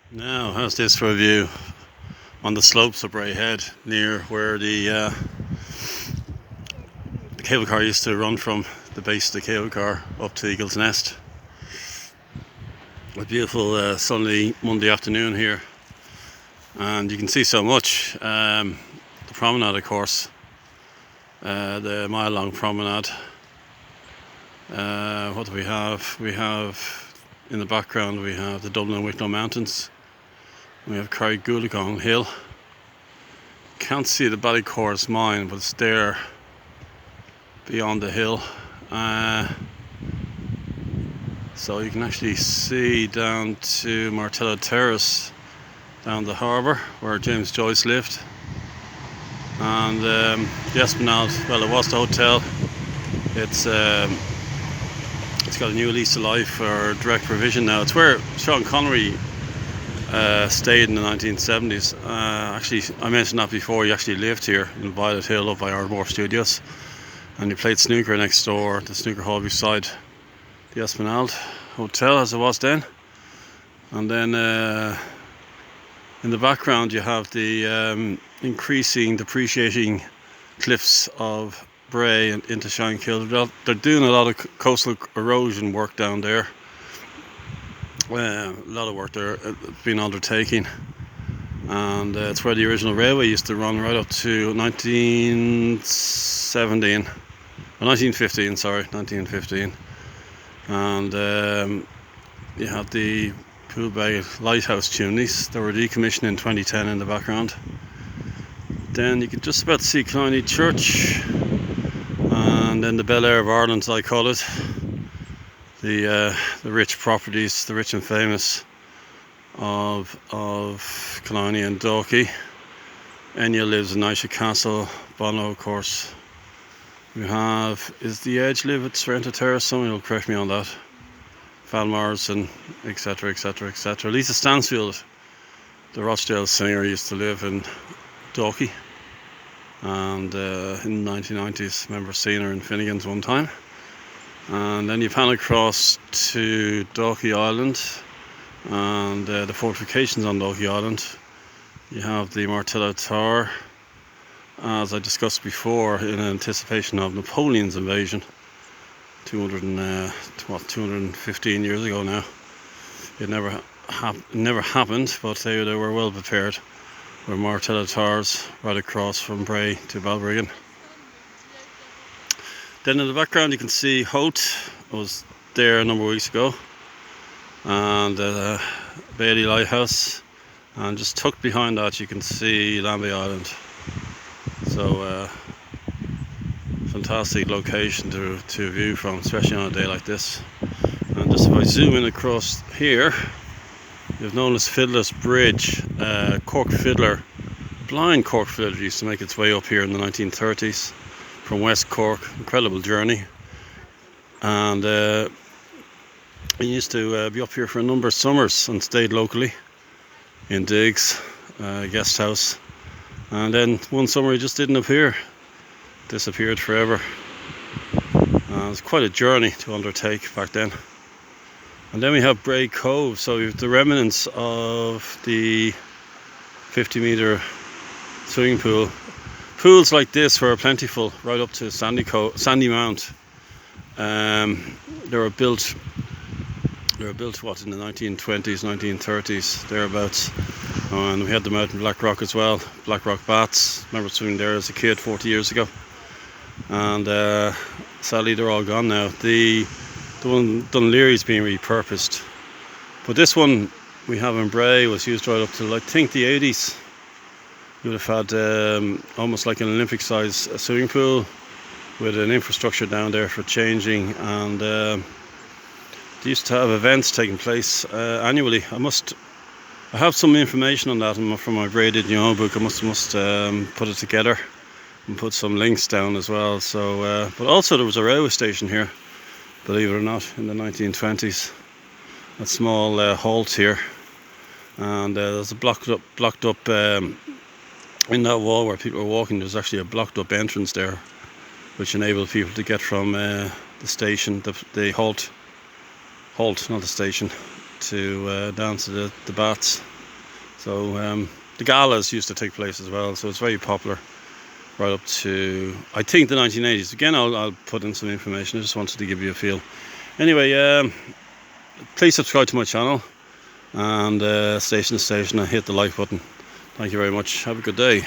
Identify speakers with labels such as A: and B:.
A: Now, how's this for a view on the slopes of Bray Head, near where the cable car used to run from the base of the cable car up to Eagle's Nest. A beautiful sunny Monday afternoon here, and you can see so much. The promenade, of course, the mile-long promenade. What do we have? We have in the background we have the Dublin and Wicklow Mountains. We have Carrigoulegon Hill. Can't see the Ballycorus mine, but it's there beyond the hill. So you can actually see down to Martello Terrace, down the harbour where James Joyce lived. And the Esplanade, well, it was the hotel. It's got a new lease of life for direct provision now. It's where Sean Connery stayed in the 1970s. Actually, I mentioned that before. He actually lived here in Violet Hill up by Ardmore Studios, and he played snooker next door, the snooker hall beside the Esplanade Hotel as it was then. And then in the background you have the depreciating cliffs of Bray and into Shankill. They're doing a lot of coastal erosion work down there. A lot of work there being undertaken, and it's where the original railway used to run right up to 1915. And you have the Pool Bay Lighthouse chimneys that were decommissioned in 2010 in the background. Then you can just about see Killiney Church, and then the Bel Air of Ireland, as I call it. The rich properties, the rich and famous of Killiney and Dalkey. Enya lives in Aisha Castle. Bono, of course. We have, is the Edge live at Sorrento Terrace? Someone will correct me on that. Val Morrison, etc, etc, etc. Lisa Stansfield, the Rochdale singer, used to live in Dalkey, and in the 1990s, I remember seeing her in Finnegan's one time. And then you pan across to Dalkey Island and the fortifications on Dalkey Island. You have the Martello Tower, as I discussed before, in anticipation of Napoleon's invasion 215 years ago now. It never happened, but they were well prepared. With Martello Towers right across from Bray to Balbriggan. Then in the background you can see Hote. I was there a number of weeks ago, and Bailey Lighthouse, and just tucked behind that you can see Lambay Island. So fantastic location to view from, especially on a day like this. And just if I zoom in across here, you've known as Fiddler's Bridge. Cork Fiddler, blind Cork Fiddler, used to make its way up here in the 1930s. From West Cork, incredible journey, and he used to be up here for a number of summers and stayed locally in Diggs guest house, and then one summer he just didn't appear, disappeared forever. It was quite a journey to undertake back then. And then we have Bray Cove, so we have the remnants of the 50-metre swimming pool. Pools like this were plentiful right up to Sandy Mount. They were built what, in the 1920s, 1930s, thereabouts. And we had them out in Blackrock as well, Blackrock Baths. Remember swimming there as a kid 40 years ago. And sadly they're all gone now. The one Dunleary's being repurposed, but this one we have in Bray was used right up to, I think, the 80s. You would have had almost like an Olympic size swimming pool with an infrastructure down there for changing, and they used to have events taking place annually. I have some information on that from my Bray Did You Know book. I must put it together and put some links down as well. So but also there was a railway station here, believe it or not, in the 1920s. A small halt here, and there's a blocked up in that wall where people were walking. There's actually a blocked up entrance there, which enabled people to get from the station, the halt, not the station, to down to the baths. So the galas used to take place as well, so it's very popular right up to, I think, the 1980s. Again, I'll put in some information. I just wanted to give you a feel. Anyway, please subscribe to my channel, and station to station, and hit the like button. Thank you very much. Have a good day.